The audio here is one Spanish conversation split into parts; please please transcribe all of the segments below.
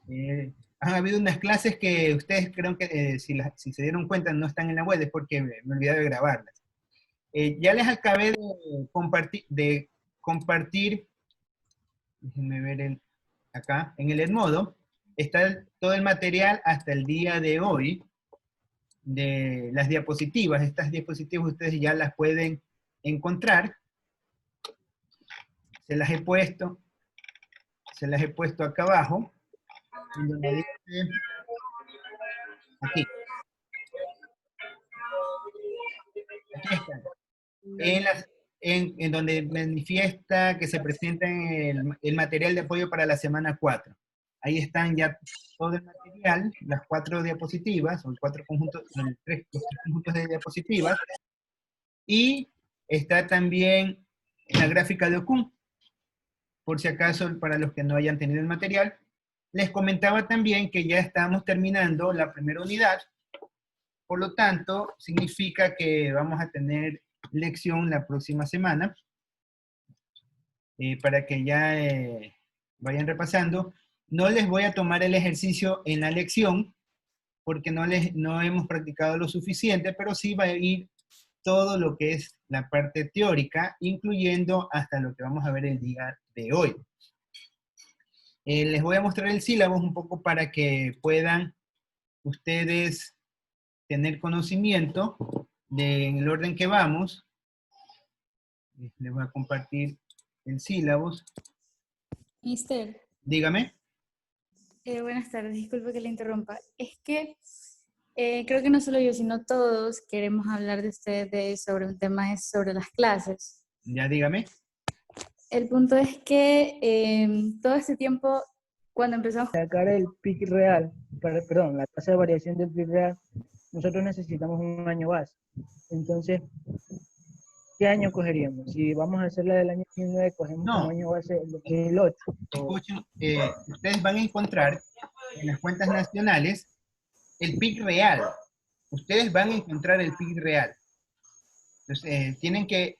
Sí. Han habido unas clases que ustedes creo que si se dieron cuenta no están en la web, es porque me olvidé de grabarlas. Ya les acabé de compartir, déjenme ver acá, en el Edmodo, está todo el material hasta el día de hoy de las diapositivas. Estas diapositivas ustedes ya las pueden encontrar. Se las he puesto, acá abajo, en donde dice, aquí, aquí está. En donde manifiesta que se presenta el material de apoyo para la semana 4. Ahí están ya todo el material, las 4 diapositivas, o los tres conjuntos de diapositivas, y está también la gráfica de Okun, por si acaso para los que no hayan tenido el material. Les comentaba también que ya estamos terminando la primera unidad, por lo tanto, significa que vamos a tener lección la próxima semana, para que ya vayan repasando. No les voy a tomar el ejercicio en la lección, porque no hemos practicado lo suficiente, pero sí va a ir todo lo que es la parte teórica, incluyendo hasta lo que vamos a ver el día de hoy. Les voy a mostrar el sílabus un poco para que puedan ustedes tener conocimiento en el orden que vamos. Les voy a compartir el sílabus. Mister, Dígame. buenas tardes, disculpe que le interrumpa. Es que creo que no solo yo, sino todos queremos hablar de ustedes sobre un tema sobre las clases. Ya dígame. El punto es que todo este tiempo, cuando empezamos... Sacar el PIC real, perdón, la tasa de variación del PIC real, nosotros necesitamos un año base. Entonces, ¿qué año cogeríamos? Si vamos a hacer la del año 2009, cogemos como año base el 2008. Escuchen, ustedes van a encontrar en las cuentas nacionales el PIC real. Ustedes van a encontrar el PIC real. Entonces, tienen que,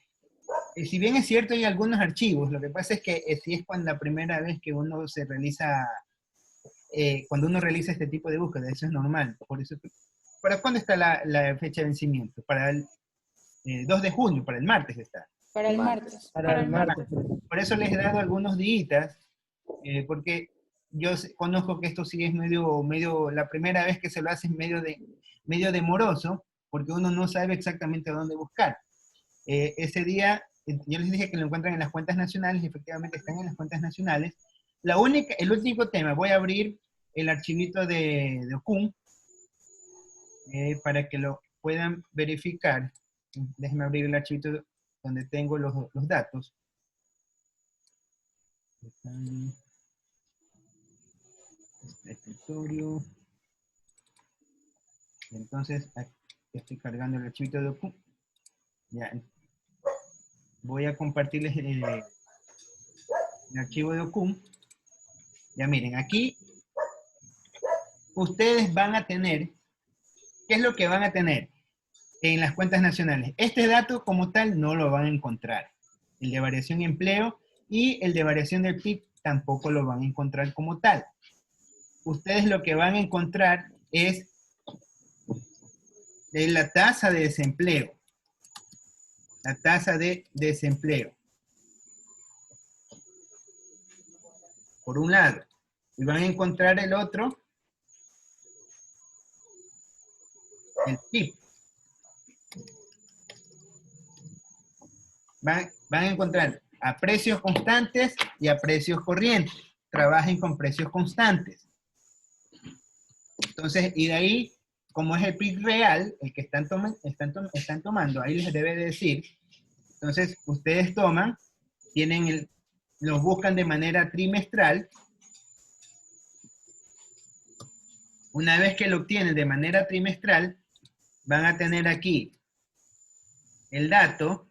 si bien es cierto, hay algunos archivos, lo que pasa es que si es cuando la primera vez que uno se realiza, cuando uno realiza este tipo de búsqueda, eso es normal. Por eso, ¿para cuándo está la fecha de vencimiento? Para el 2 de junio, para el martes está. Para el martes. Para el martes. Por eso les he dado algunos días, porque yo conozco que esto sí es medio, la primera vez que se lo hace es medio demoroso, porque uno no sabe exactamente a dónde buscar. Ese día, yo les dije que lo encuentran en las cuentas nacionales, y efectivamente están en las cuentas nacionales. El único tema, voy a abrir el archivito de Okun, para que lo puedan verificar. Déjenme abrir el archivito donde tengo los datos. Escritorio. Entonces, aquí estoy cargando el archivito de Okun. Ya. Voy a compartirles el archivo de Okun. Ya miren, aquí ustedes van a tener, ¿qué es lo que van a tener en las cuentas nacionales? Este dato como tal no lo van a encontrar. El de variación y empleo y el de variación del PIB tampoco lo van a encontrar como tal. Ustedes lo que van a encontrar es la tasa de desempleo. La tasa de desempleo. Por un lado. Y van a encontrar el otro, el PIB. Van a encontrar a precios constantes y a precios corrientes. Trabajen con precios constantes. Entonces, y de ahí, como es el PIB real, el que están tomando, ahí les debe decir. Entonces, ustedes toman, los buscan de manera trimestral. Una vez que lo obtienen de manera trimestral, van a tener aquí el dato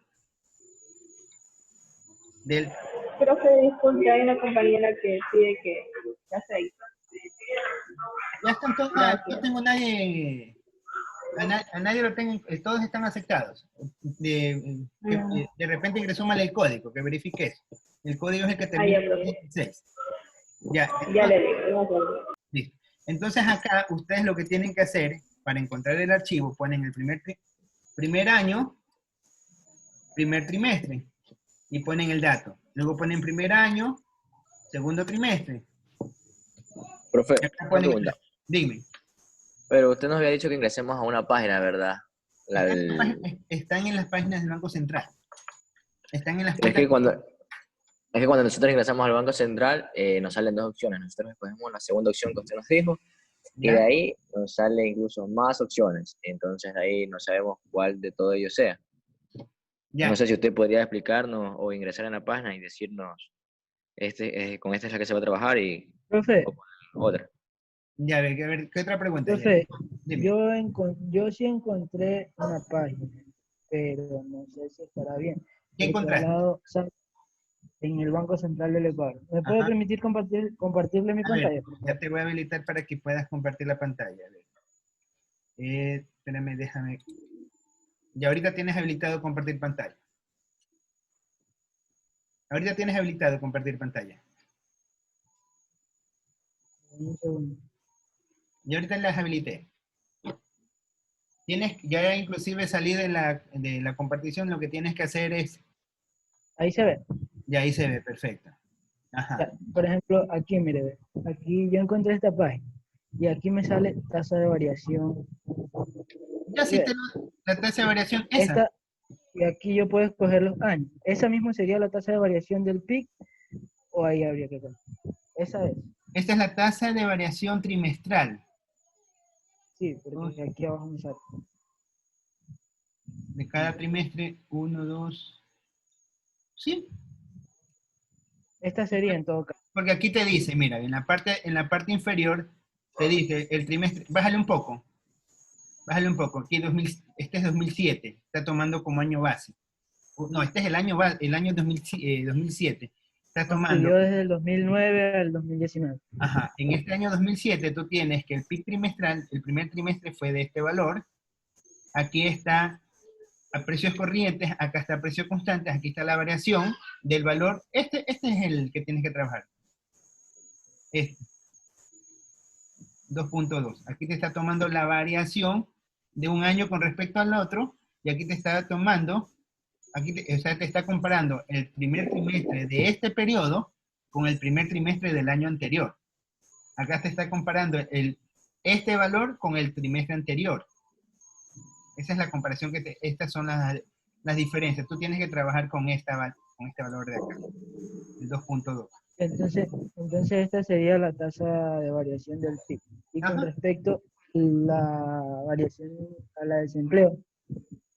del... Profe, disculpe, hay una compañera que pide que ya se hizo. Ya están todos, no tengo nadie A nadie lo tengan, todos están aceptados. De repente ingresó mal el código, que verifique eso. El código es el que termina ya, en profe. 16. Ya, Ya le digo, no me acuerdo. listo. Entonces acá ustedes lo que tienen que hacer para encontrar el archivo, ponen el primer año, primer trimestre, y ponen el dato. Luego ponen primer año, segundo trimestre. Profe, Y acá una ponen pregunta. dime. Pero usted nos había dicho que ingresemos a una página, ¿verdad? Están en las páginas del Banco Central. Están en las Es cuentas. que cuando nosotros ingresamos al Banco Central, nos salen dos opciones. Nosotros escogemos la segunda opción que usted nos dijo, y ¿Ya? de ahí nos sale incluso más opciones. Entonces de ahí no sabemos cuál de todo ello sea. Ya. No sé si usted podría explicarnos o ingresar en la página y decirnos, con esta es la que se va a trabajar y Profe, o con otra. Ya, a ver, ¿qué otra pregunta? Ya. profe, Dime. yo sí encontré una página, pero no sé si estará bien. ¿Qué Porque al encontraste? lado sale en el Banco Central del Ecuador. ¿Me puede Ajá. permitir compartirle mi A ver, pantalla, por ya favor? te voy a habilitar para que puedas compartir la pantalla. A ver. Espérame, déjame. Ya ahorita tienes habilitado compartir pantalla. Ahorita tienes habilitado compartir pantalla. Un segundo. Y ahorita las habilité. Ya inclusive salí de la compartición, lo que tienes que hacer es, Ahí se ve. ya ahí se ve, perfecto. Ajá. Ya, por ejemplo, aquí, mire, ve. Aquí yo encontré esta página y aquí me sale tasa de variación. Ya ¿Sí sí ve? tengo la tasa de variación esa. Esta, y aquí yo puedo escoger los años. ¿Esa misma sería la tasa de variación del PIC o ahí habría que cambiar? Esa es. Esta es la tasa de variación trimestral. Sí, porque aquí abajo me sale. De cada trimestre, 1, 2. Sí, Esta sería en todo caso. porque aquí te dice, mira, en la parte inferior te dice el trimestre, bájale un poco. Aquí este es 2007, está tomando como año base. No, este es el año 2007. Está tomando, Estudió desde el 2009 al 2019. ajá, en este año 2007 tú tienes que el PIB trimestral, el primer trimestre fue de este valor. Aquí está a precios corrientes, acá está a precios constantes, aquí está la variación del valor. Este es el que tienes que trabajar. Este. 2.2. Aquí te está tomando la variación de un año con respecto al otro, y aquí te está tomando, o sea, te está comparando el primer trimestre de este periodo con el primer trimestre del año anterior. Acá te está comparando este valor con el trimestre anterior. Esa es la comparación estas son las diferencias. Tú tienes que trabajar con este valor de acá, el 2.2. Entonces esta sería la tasa de variación del PIB. Y con Ajá. respecto a la variación a la desempleo,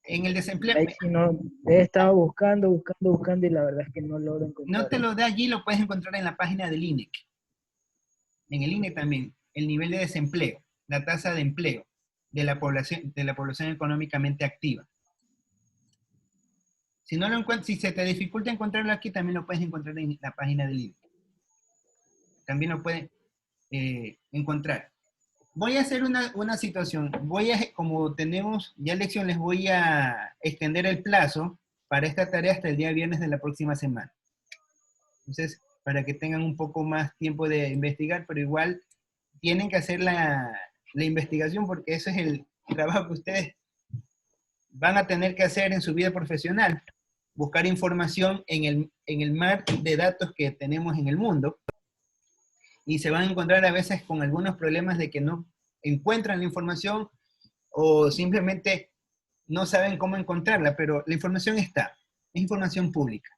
En el desempleo, ahí sí no, he estado buscando y la verdad es que no logro no encontrar. te lo da allí, lo puedes encontrar en la página del INEC. En el INEC también, el nivel de desempleo, la tasa de empleo de la población económicamente activa. Si se te dificulta encontrarlo aquí, también lo puedes encontrar en la página del INEC. También lo puedes encontrar. Voy a hacer una situación. Como tenemos ya lección, les voy a extender el plazo para esta tarea hasta el día viernes de la próxima semana. Entonces, para que tengan un poco más tiempo de investigar, pero igual tienen que hacer la investigación porque eso es el trabajo que ustedes van a tener que hacer en su vida profesional. Buscar información en el mar de datos que tenemos en el mundo, y se van a encontrar a veces con algunos problemas de que no encuentran la información o simplemente no saben cómo encontrarla, pero la información está, es información pública.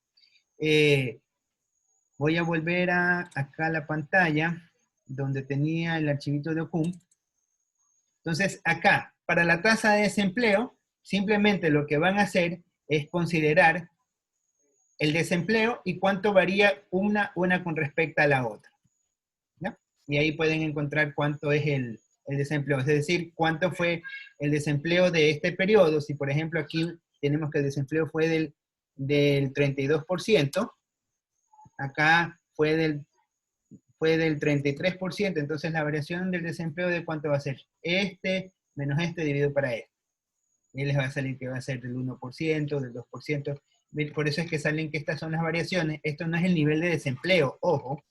Voy a volver acá a la pantalla donde tenía el archivito de OCUM. Entonces acá, para la tasa de desempleo, simplemente lo que van a hacer es considerar el desempleo y cuánto varía una con respecto a la otra. ¿Ya? Y ahí pueden encontrar cuánto es el desempleo, es decir, cuánto fue el desempleo de este periodo. Si por ejemplo aquí tenemos que el desempleo fue del 32%, acá fue del 33%, entonces la variación del desempleo de cuánto va a ser, este menos este dividido para este. y les va a salir que va a ser del 1%, del 2%. Por eso es que salen que estas son las variaciones. Esto no es el nivel de desempleo, ojo.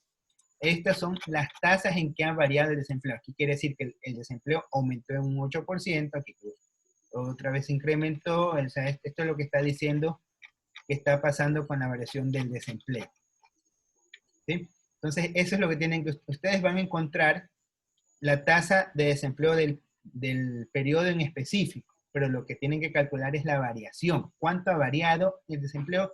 Estas son las tasas en que ha variado el desempleo. Aquí quiere decir que el desempleo aumentó en un 8%, aquí otra vez incrementó. O sea, esto es lo que está diciendo que está pasando con la variación del desempleo. ¿Sí? Entonces, eso es lo que tienen que... Ustedes van a encontrar la tasa de desempleo del periodo en específico, pero lo que tienen que calcular es la variación. ¿Cuánto ha variado el desempleo?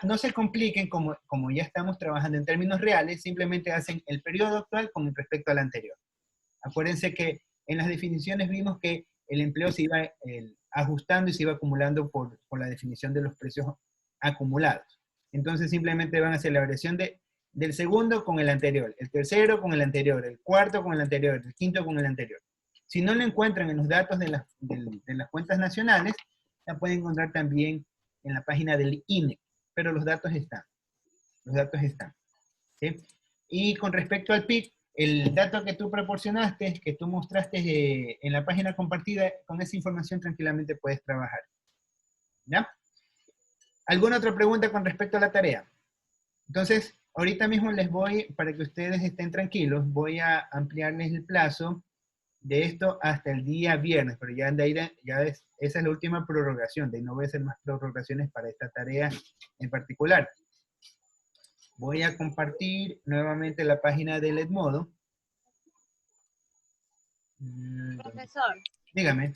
No se compliquen, como ya estamos trabajando en términos reales, simplemente hacen el periodo actual con respecto al anterior. Acuérdense que en las definiciones vimos que el empleo se iba ajustando y se iba acumulando por la definición de los precios acumulados. Entonces simplemente van a hacer la variación del segundo con el anterior, el tercero con el anterior, el cuarto con el anterior, el quinto con el anterior. Si no lo encuentran en los datos de las cuentas nacionales, la pueden encontrar también en la página del INE, pero los datos están. Los datos están. ¿Sí? Y con respecto al PIB, el dato que tú proporcionaste, que tú mostraste en la página compartida, con esa información tranquilamente puedes trabajar. ¿Ya? ¿Alguna otra pregunta con respecto a la tarea? Entonces, ahorita mismo les voy, para que ustedes estén tranquilos, voy a ampliarles el plazo de esto hasta el día viernes, pero ya de ahí, esa es la última prorrogación, de ahí no voy a hacer más prorrogaciones para esta tarea en particular. Voy a compartir nuevamente la página del Edmodo. Profesor, Dígame.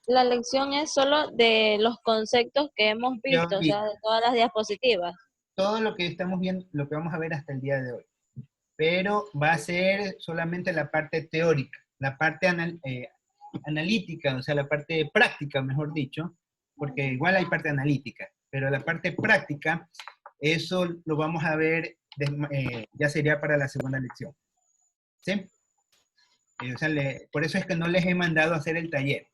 la lección es solo de los conceptos que hemos visto, o sea, de todas las diapositivas. Todo lo que estamos viendo, lo que vamos a ver hasta el día de hoy. Pero va a ser solamente la parte teórica, la parte analítica, o sea, la parte práctica, mejor dicho, porque igual hay parte analítica, pero la parte práctica, eso lo vamos a ver, ya sería para la segunda lección. ¿Sí? O sea, por eso es que no les he mandado a hacer el taller.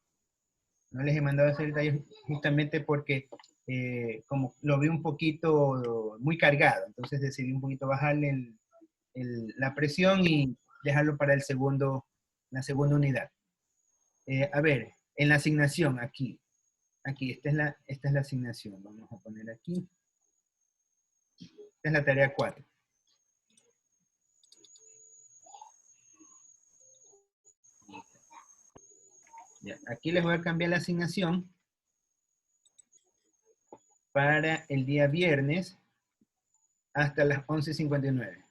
No les he mandado a hacer el taller justamente porque como lo vi un poquito muy cargado, entonces decidí un poquito bajarle la presión y dejarlo para la segunda unidad. A ver, en la asignación, aquí, esta es la asignación, vamos a poner aquí. Esta es la tarea 4. Ya, aquí les voy a cambiar la asignación para el día viernes hasta las 11:59.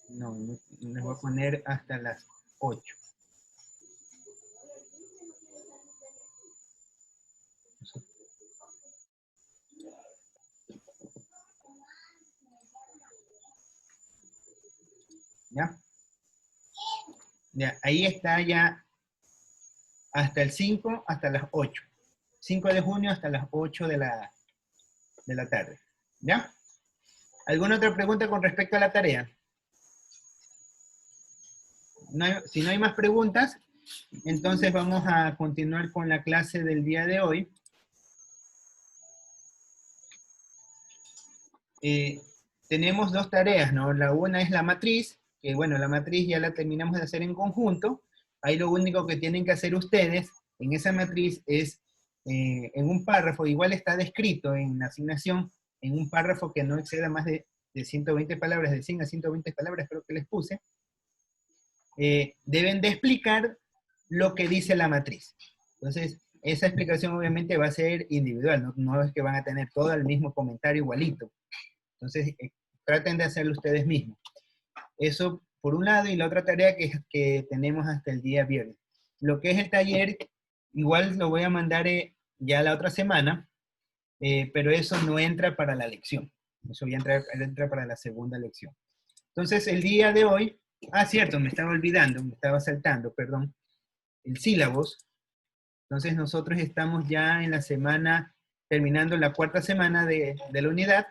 No, les voy a poner hasta las 8. ¿Ya? Ya, ahí está ya hasta el 5, hasta las 8. 5 de junio hasta las 8 de la tarde. ¿Ya? ¿Alguna otra pregunta con respecto a la tarea? Si no hay más preguntas, entonces vamos a continuar con la clase del día de hoy. Tenemos dos tareas, ¿no? La una es la matriz, que bueno, la matriz ya la terminamos de hacer en conjunto. Ahí lo único que tienen que hacer ustedes en esa matriz es, en un párrafo, igual está descrito en la asignación, en un párrafo que no exceda más de 120 palabras, de 100 a 120 palabras creo que les puse, deben de explicar lo que dice la matriz. Entonces, esa explicación obviamente va a ser individual, no es que van a tener todo el mismo comentario igualito. Entonces, traten de hacerlo ustedes mismos. Eso por un lado, y la otra tarea que tenemos hasta el día viernes. Lo que es el taller, igual lo voy a mandar ya la otra semana, pero eso no entra para la lección. Eso ya entra para la segunda lección. Entonces, el día de hoy, cierto, me estaba olvidando, me estaba saltando, perdón, el sílabus. Entonces, nosotros estamos ya en la semana, terminando la 4ª semana de la unidad.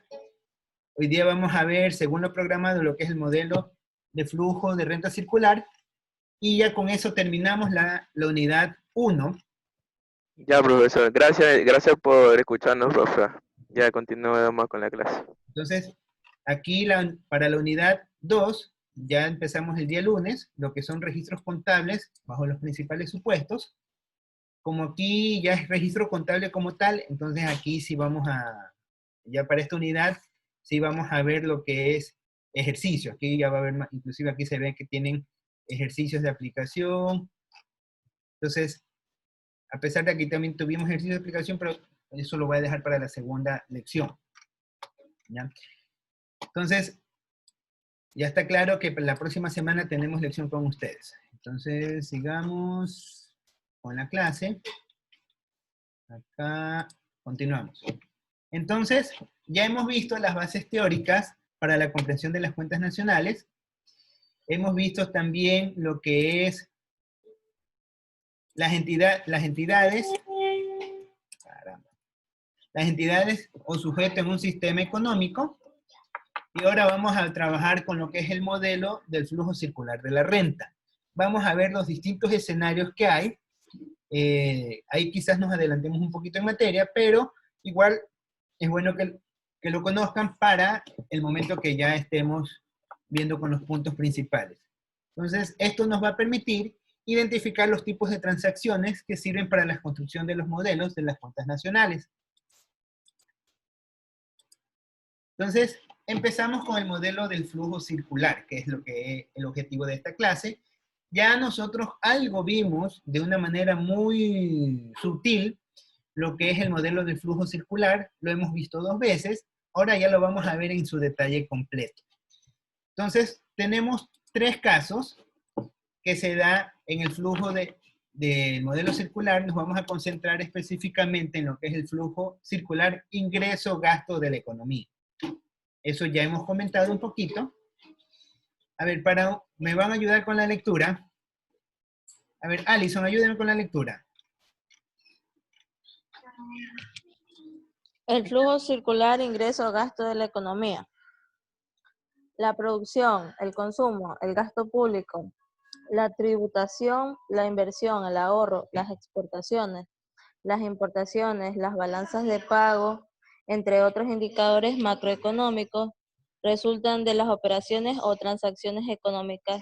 Hoy día vamos a ver, según lo programado, lo que es el modelo de flujo de renta circular, y ya con eso terminamos la unidad 1. Ya, profesor. Gracias por escucharnos, profe. Ya continuamos con la clase. Entonces, aquí para la unidad 2, ya empezamos el día lunes, lo que son registros contables bajo los principales supuestos. Como aquí ya es registro contable como tal, entonces aquí sí vamos a, ya para esta unidad, sí vamos a ver lo que es ejercicio. Aquí ya va a haber, inclusive aquí se ve que tienen ejercicios de aplicación. Entonces, a pesar de que aquí también tuvimos ejercicio de aplicación, pero eso lo voy a dejar para la segunda lección. ¿Ya? Entonces, ya está claro que la próxima semana tenemos lección con ustedes. Entonces, sigamos con la clase. Acá, continuamos. Entonces, ya hemos visto las bases teóricas para la comprensión de las cuentas nacionales. Hemos visto también lo que es las entidades o sujetos en un sistema económico. Y ahora vamos a trabajar con lo que es el modelo del flujo circular de la renta. Vamos a ver los distintos escenarios que hay. Ahí quizás nos adelantemos un poquito en materia, pero igual es bueno que lo conozcan para el momento que ya estemos viendo con los puntos principales. Entonces, esto nos va a permitir identificar los tipos de transacciones que sirven para la construcción de los modelos de las cuentas nacionales. Entonces, empezamos con el modelo del flujo circular, que es lo que es el objetivo de esta clase. Ya nosotros algo vimos de una manera muy sutil lo que es el modelo del flujo circular, lo hemos visto 2 veces, ahora ya lo vamos a ver en su detalle completo. Entonces, tenemos 3 casos que se da en el flujo del modelo circular. Nos vamos a concentrar específicamente en lo que es el flujo circular ingreso-gasto de la economía. Eso ya hemos comentado un poquito. A ver, ¿me van a ayudar con la lectura? A ver, Alison, ayúdenme con la lectura. El flujo circular ingreso-gasto de la economía. La producción, el consumo, el gasto público, la tributación, la inversión, el ahorro, las exportaciones, las importaciones, las balanzas de pago, entre otros indicadores macroeconómicos, resultan de las operaciones o transacciones económicas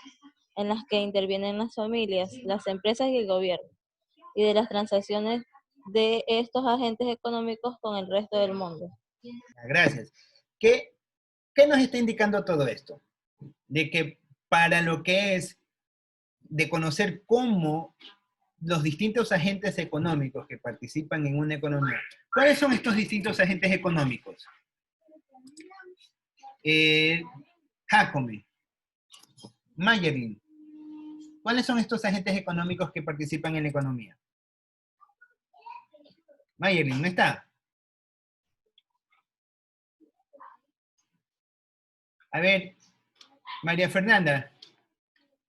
en las que intervienen las familias, las empresas y el gobierno, y de las transacciones de estos agentes económicos con el resto del mundo. Gracias. ¿Qué nos está indicando todo esto? De que para lo que es de conocer cómo los distintos agentes económicos que participan en una economía, ¿cuáles son estos distintos agentes económicos? Jacome, Mayerlin, ¿cuáles son estos agentes económicos que participan en la economía? Mayerlin, ¿no está? A ver, María Fernanda.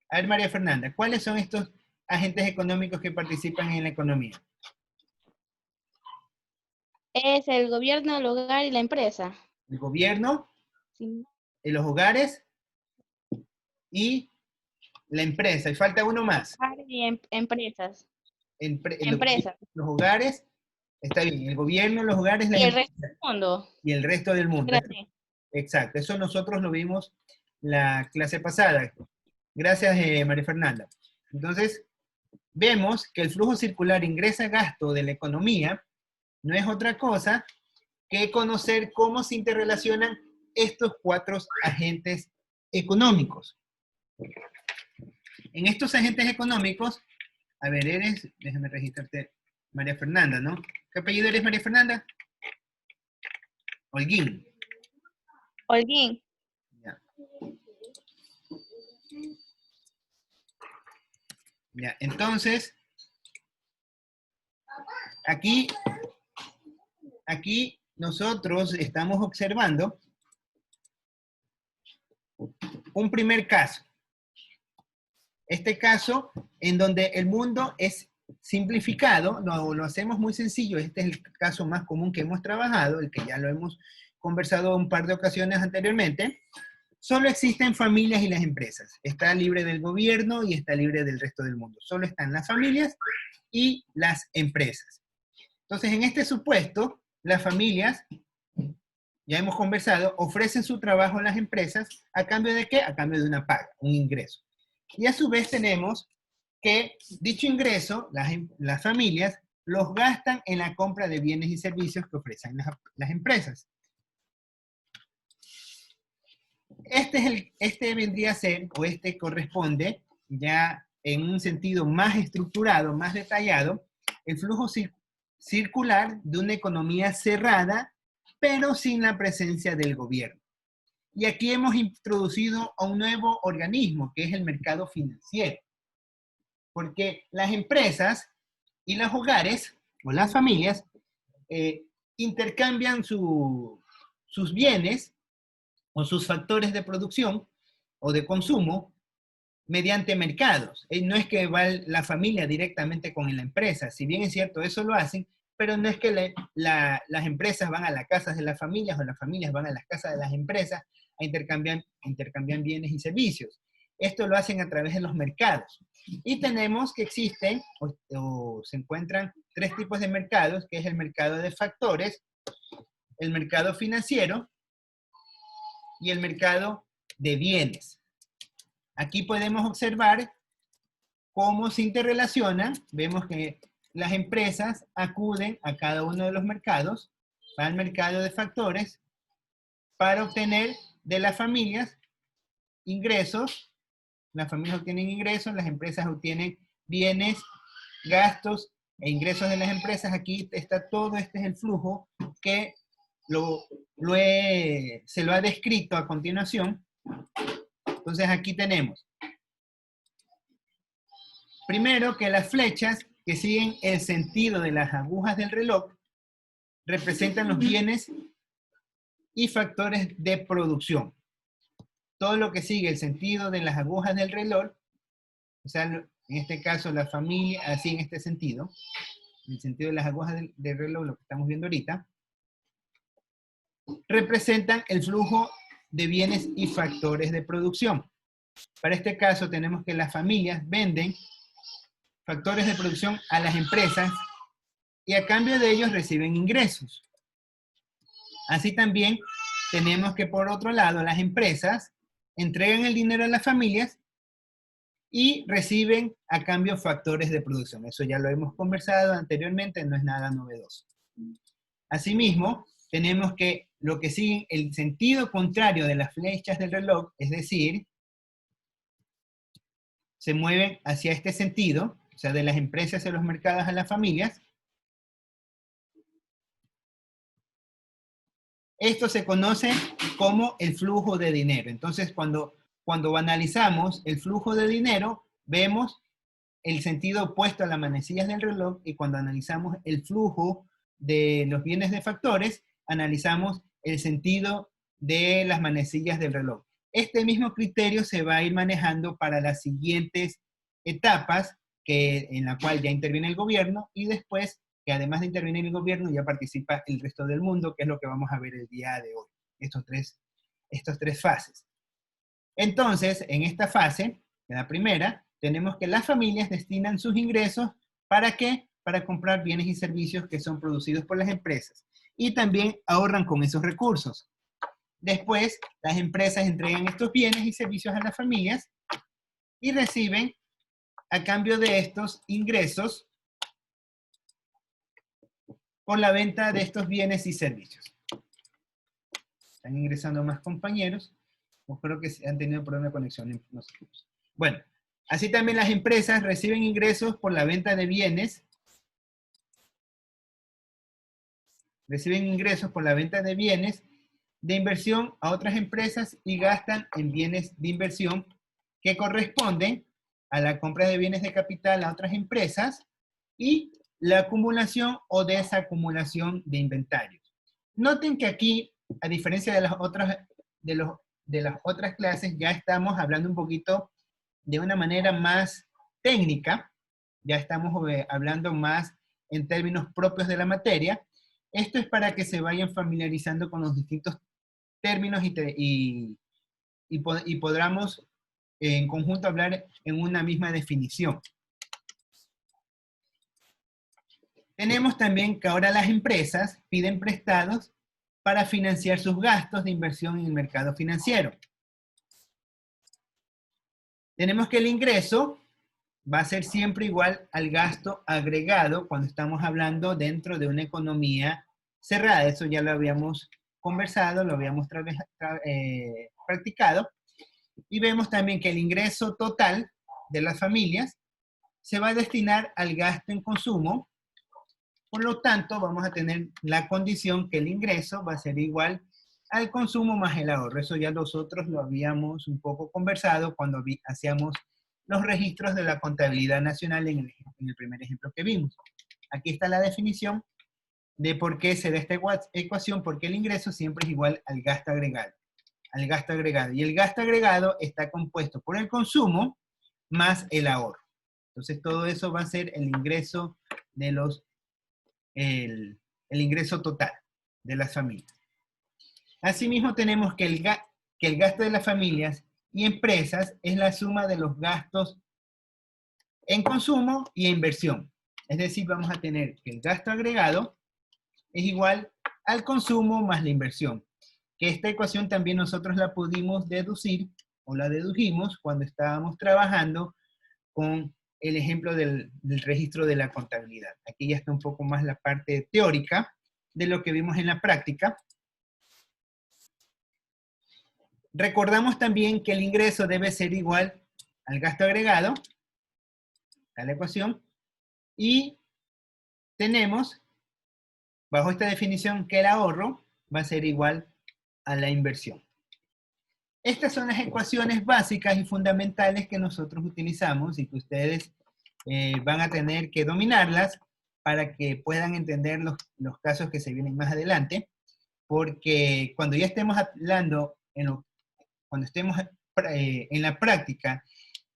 A ver, María Fernanda, ¿cuáles son estos agentes económicos que participan en la economía? Es el gobierno, el hogar y la empresa. El gobierno, Sí. los hogares y la empresa. Y falta uno más. Y empresas. Empresas. Los hogares, está bien. El gobierno, los hogares, las Y el empresas. resto del mundo. Y el resto del mundo. Gracias. Exacto. Eso nosotros lo vimos la clase pasada. Gracias, María Fernanda. Entonces, vemos que el flujo circular ingresa-gasto de la economía no es otra cosa que conocer cómo se interrelacionan estos 4 agentes económicos. En estos agentes económicos, a ver, déjame registrarte, María Fernanda, ¿no? ¿Qué apellido eres, María Fernanda? Holguín. Holguín. Ya. Ya, entonces, aquí nosotros estamos observando un primer caso. Este caso en donde el mundo es simplificado, lo hacemos muy sencillo. Este es el caso más común que hemos trabajado, el que ya lo hemos conversado un par de ocasiones anteriormente. Solo existen familias y las empresas. Está libre del gobierno y está libre del resto del mundo. Solo están las familias y las empresas. Entonces, en este supuesto, las familias ya hemos conversado, ofrecen su trabajo a las empresas a cambio de ¿qué? A cambio de una paga, un ingreso. Y a su vez tenemos que dicho ingreso, las familias los gastan en la compra de bienes y servicios que ofrecen las empresas. Este vendría a ser, o este corresponde, ya en un sentido más estructurado, más detallado, el flujo circular de una economía cerrada, pero sin la presencia del gobierno. Y aquí hemos introducido a un nuevo organismo, que es el mercado financiero. Porque las empresas y los hogares, o las familias, intercambian sus bienes o sus factores de producción o de consumo mediante mercados. No es que va la familia directamente con la empresa, si bien es cierto, eso lo hacen, pero no es que las empresas van a las casas de las familias o las familias van a las casas de las empresas a intercambiar bienes y servicios. Esto lo hacen a través de los mercados. Y tenemos que existen o se encuentran 3 tipos de mercados, que es el mercado de factores, el mercado financiero y el mercado de bienes. Aquí podemos observar cómo se interrelacionan. Vemos que las empresas acuden a cada uno de los mercados, al mercado de factores, para obtener de las familias ingresos. Las familias obtienen ingresos, las empresas obtienen bienes, gastos e ingresos de las empresas. Aquí está todo, este es el flujo que se lo ha descrito a continuación. Entonces aquí tenemos, primero, que las flechas que siguen el sentido de las agujas del reloj representan los bienes y factores de producción. Todo lo que sigue el sentido de las agujas del reloj, o sea, en este caso la familia, así en este sentido, en el sentido de las agujas del reloj, lo que estamos viendo ahorita, representan el flujo de bienes y factores de producción. Para este caso tenemos que las familias venden factores de producción a las empresas y a cambio de ellos reciben ingresos. Así también tenemos que, por otro lado, las empresas entregan el dinero a las familias y reciben a cambio factores de producción. Eso ya lo hemos conversado anteriormente, no es nada novedoso. Asimismo, tenemos que lo que sigue el sentido contrario de las flechas del reloj, es decir, se mueven hacia este sentido, o sea, de las empresas a los mercados a las familias. Esto se conoce como el flujo de dinero. Entonces, cuando analizamos el flujo de dinero, vemos el sentido opuesto a las manecillas del reloj, y cuando analizamos el flujo de los bienes de factores, analizamos el sentido de las manecillas del reloj. Este mismo criterio se va a ir manejando para las siguientes etapas, en la cual ya interviene el gobierno, y después, que además de intervenir el gobierno, ya participa el resto del mundo, que es lo que vamos a ver el día de hoy, estos tres fases. Entonces, en esta fase, en la primera, tenemos que las familias destinan sus ingresos, ¿para qué? Para comprar bienes y servicios que son producidos por las empresas. Y también ahorran con esos recursos. Después, las empresas entregan estos bienes y servicios a las familias y reciben, a cambio de estos ingresos, por la venta de estos bienes y servicios. Están ingresando más compañeros. Creo que han tenido problemas de conexión. Bueno, así también las empresas reciben ingresos por la venta de bienes. Reciben ingresos por la venta de bienes de inversión a otras empresas y gastan en bienes de inversión que corresponden a la compra de bienes de capital a otras empresas y la acumulación o desacumulación de inventarios. Noten que aquí, a diferencia de las otras clases, ya estamos hablando un poquito de una manera más técnica, ya estamos hablando más en términos propios de la materia. Esto es para que se vayan familiarizando con los distintos términos y podamos en conjunto hablar en una misma definición. Tenemos también que ahora las empresas piden prestados para financiar sus gastos de inversión en el mercado financiero. Tenemos que el ingreso va a ser siempre igual al gasto agregado cuando estamos hablando dentro de una economía cerrada. Eso ya lo habíamos conversado, lo habíamos practicado. Y vemos también que el ingreso total de las familias se va a destinar al gasto en consumo. Por lo tanto, vamos a tener la condición que el ingreso va a ser igual al consumo más el ahorro. Eso ya nosotros lo habíamos un poco conversado cuando hacíamos los registros de la contabilidad nacional en el primer ejemplo que vimos. Aquí está la definición de por qué se da esta ecuación, porque el ingreso siempre es igual al gasto agregado. Y el gasto agregado está compuesto por el consumo más el ahorro. Entonces todo eso va a ser el ingreso de el ingreso total de las familias. Asimismo tenemos que el gasto de las familias y empresas es la suma de los gastos en consumo y en inversión. Es decir, vamos a tener que el gasto agregado es igual al consumo más la inversión. Que esta ecuación también nosotros la pudimos deducir, o la dedujimos cuando estábamos trabajando con el ejemplo del registro de la contabilidad. Aquí ya está un poco más la parte teórica de lo que vimos en la práctica. Recordamos también que el ingreso debe ser igual al gasto agregado, a la ecuación, y tenemos, bajo esta definición, que el ahorro va a ser igual a la inversión. Estas son las ecuaciones básicas y fundamentales que nosotros utilizamos y que ustedes van a tener que dominarlas para que puedan entender los casos que se vienen más adelante, porque cuando ya estemos hablando, cuando estemos en la práctica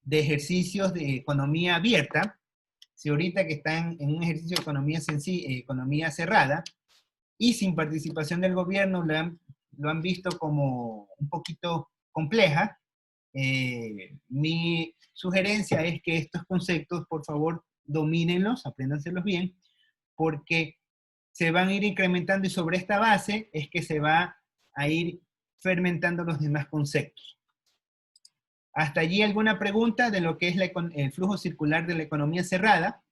de ejercicios de economía abierta, si ahorita que están en un ejercicio de economía cerrada, y sin participación del gobierno lo han visto como un poquito compleja, mi sugerencia es que estos conceptos, por favor, domínenlos, apréndanselos bien, porque se van a ir incrementando y sobre esta base es que se va a ir fermentando los demás conceptos. ¿Hasta allí alguna pregunta de lo que es el flujo circular de la economía cerrada?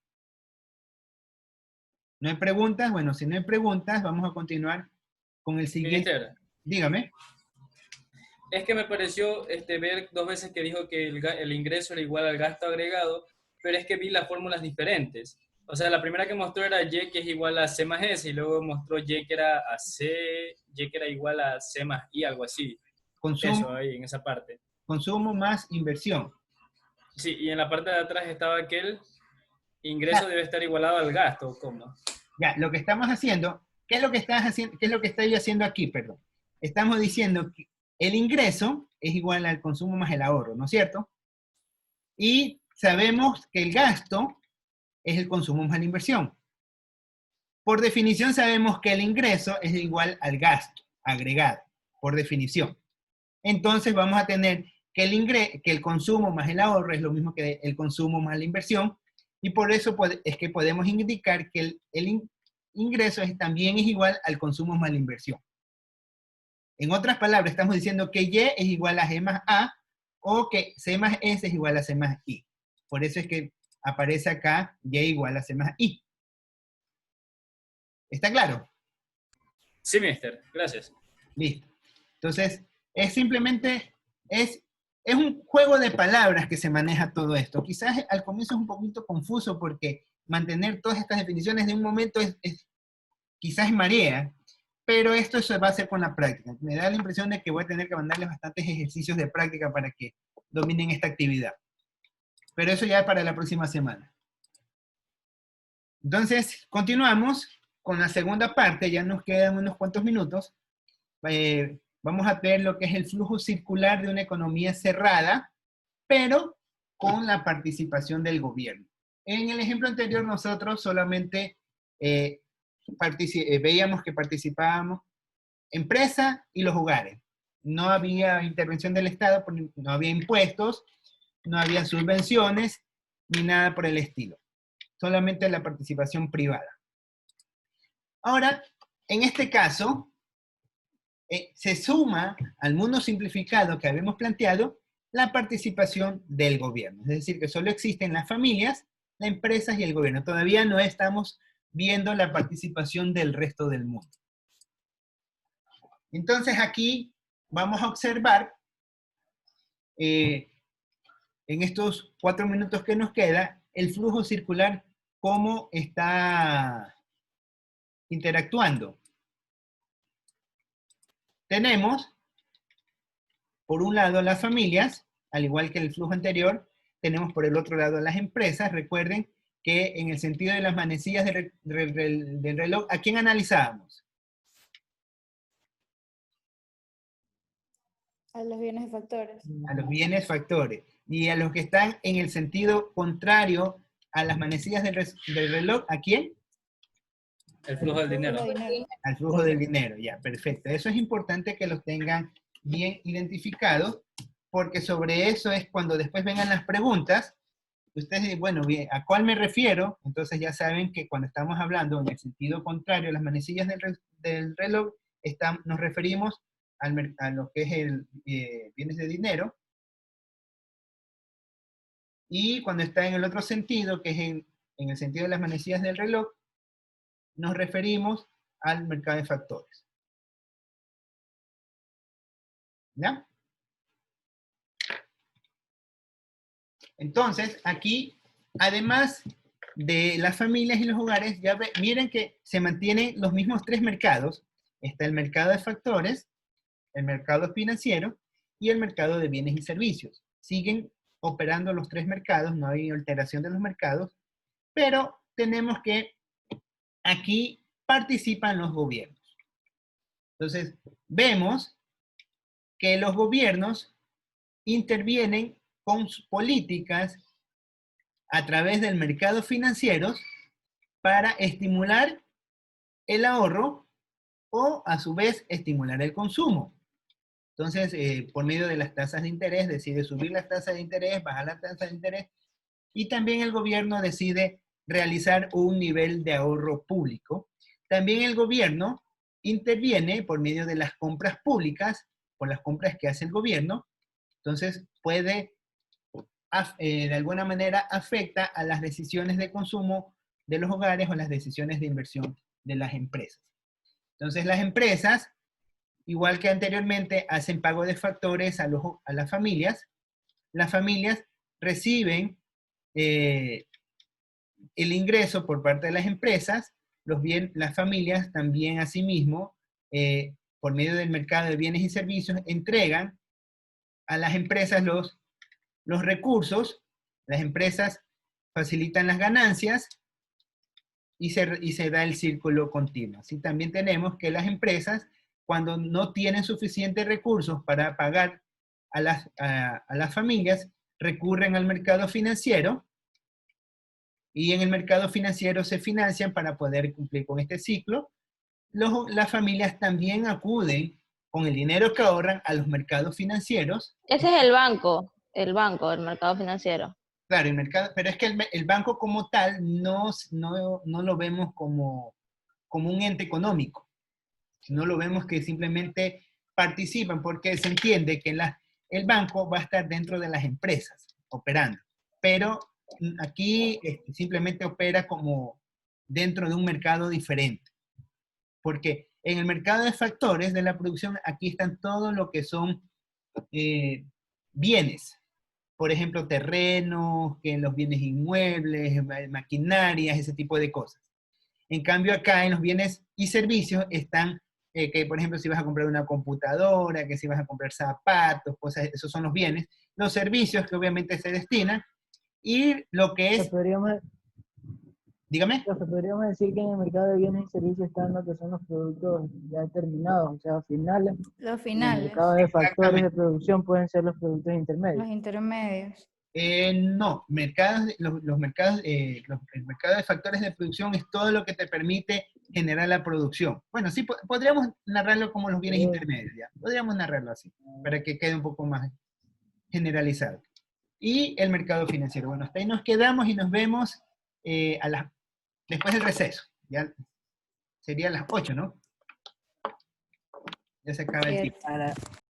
¿No hay preguntas? Bueno, si no hay preguntas, vamos a continuar con el siguiente. Minister, Dígame. es que me pareció ver dos veces que dijo que el ingreso era igual al gasto agregado, pero es que vi las fórmulas diferentes. O sea, la primera que mostró era Y que es igual a C más S, y luego mostró Y que era a C, Y que era igual a C más I, algo así. Consumo, eso ahí, en esa parte. Consumo más inversión. Sí, y en la parte de atrás estaba que el ingreso debe estar igualado al gasto, ¿cómo? Ya, lo que estamos haciendo, ¿qué es lo que estoy haciendo aquí, perdón? Estamos diciendo que el ingreso es igual al consumo más el ahorro, ¿no es cierto? Y sabemos que el gasto es el consumo más la inversión. Por definición sabemos que el ingreso es igual al gasto agregado, por definición. Entonces vamos a tener que el consumo más el ahorro es lo mismo que el consumo más la inversión, y por eso es que podemos indicar que el ingreso también es igual al consumo más la inversión. En otras palabras, estamos diciendo que Y es igual a G más A, o que C más S es igual a C más I. Por eso es que aparece acá Y igual a C más I. ¿Está claro? Sí, mister. Gracias. Listo. Entonces, es simplemente, es un juego de palabras que se maneja todo esto. Quizás al comienzo es un poquito confuso porque mantener todas estas definiciones de un momento quizás marea, pero esto se va a hacer con la práctica. Me da la impresión de que voy a tener que mandarles bastantes ejercicios de práctica para que dominen esta actividad. Pero eso ya es para la próxima semana. Entonces, continuamos con la segunda parte, ya nos quedan unos cuantos minutos. Vamos a ver lo que es el flujo circular de una economía cerrada, pero con la participación del gobierno. En el ejemplo anterior nosotros solamente veíamos que participábamos empresa y los hogares. No había intervención del Estado, no había impuestos, no había subvenciones, ni nada por el estilo. Solamente la participación privada. Ahora, en este caso, se suma al mundo simplificado que habíamos planteado la participación del gobierno. Es decir, que solo existen las familias, las empresas y el gobierno. Todavía no estamos viendo la participación del resto del mundo. Entonces aquí vamos a observar en estos 4 minutos que nos queda el flujo circular, cómo está interactuando. Tenemos, por un lado, las familias, al igual que el flujo anterior. Tenemos por el otro lado las empresas. Recuerden que en el sentido de las manecillas del reloj, ¿a quién analizábamos? A los bienes y factores. A los bienes factores. Y a los que están en el sentido contrario a las manecillas del reloj, ¿a quién? El flujo del dinero. Al flujo del dinero, ya, perfecto. Eso es importante que los tengan bien identificados, porque sobre eso es cuando después vengan las preguntas, ustedes dicen, bueno, bien, ¿a cuál me refiero? Entonces ya saben que cuando estamos hablando en el sentido contrario a las manecillas del reloj, nos referimos a lo que es el bienes de dinero, y cuando está en el otro sentido, que es en el sentido de las manecillas del reloj, nos referimos al mercado de factores. ¿Ya? Entonces, aquí, además de las familias y los hogares, ya miren que se mantienen los mismos 3 mercados. Está el mercado de factores, el mercado financiero y el mercado de bienes y servicios. Siguen operando los 3 mercados, no hay alteración de los mercados, pero tenemos que aquí participan los gobiernos. Entonces, vemos que los gobiernos intervienen con políticas a través del mercado financiero para estimular el ahorro o, a su vez, estimular el consumo. Entonces, por medio de las tasas de interés, decide subir las tasas de interés, bajar las tasas de interés, y también el gobierno decide realizar un nivel de ahorro público. También el gobierno interviene por medio de las compras públicas, por las compras que hace el gobierno. Entonces puede, de alguna manera, afecta a las decisiones de consumo de los hogares o las decisiones de inversión de las empresas. Entonces las empresas, igual que anteriormente, hacen pago de factores a las familias. Las familias reciben el ingreso por parte de las empresas. Las familias también, asimismo, por medio del mercado de bienes y servicios, entregan a las empresas los recursos. Las empresas facilitan las ganancias y se da el círculo continuo. Así también tenemos que las empresas, cuando no tienen suficientes recursos para pagar a las familias, recurren al mercado financiero, y en el mercado financiero se financian para poder cumplir con este ciclo. Las familias también acuden con el dinero que ahorran a los mercados financieros. Ese es el banco, el mercado financiero. Claro, pero es que el banco como tal no lo vemos como un ente económico, sino lo vemos que simplemente participan, porque se entiende que el banco va a estar dentro de las empresas operando, pero aquí simplemente opera como dentro de un mercado diferente, porque en el mercado de factores de la producción, aquí están todo lo que son bienes, por ejemplo, terrenos, los bienes inmuebles, maquinarias, ese tipo de cosas. En cambio, acá en los bienes y servicios están, que por ejemplo, si vas a comprar una computadora, que si vas a comprar zapatos, cosas, esos son los bienes. Los servicios que obviamente se destinan, y lo que es... Dígame. Podríamos decir que en el mercado de bienes y servicios están lo que son los productos ya terminados, o sea, finales. Los finales. En el mercado de factores de producción pueden ser los productos intermedios. Los intermedios. No, el mercado de factores de producción es todo lo que te permite generar la producción. Bueno, sí, podríamos narrarlo como los bienes intermedios, ya. Podríamos narrarlo así, para que quede un poco más generalizado. Y el mercado financiero. Bueno, hasta ahí nos quedamos y nos vemos después del receso. Ya sería a las 8, ¿no? Ya se acaba el tiempo. Cierto.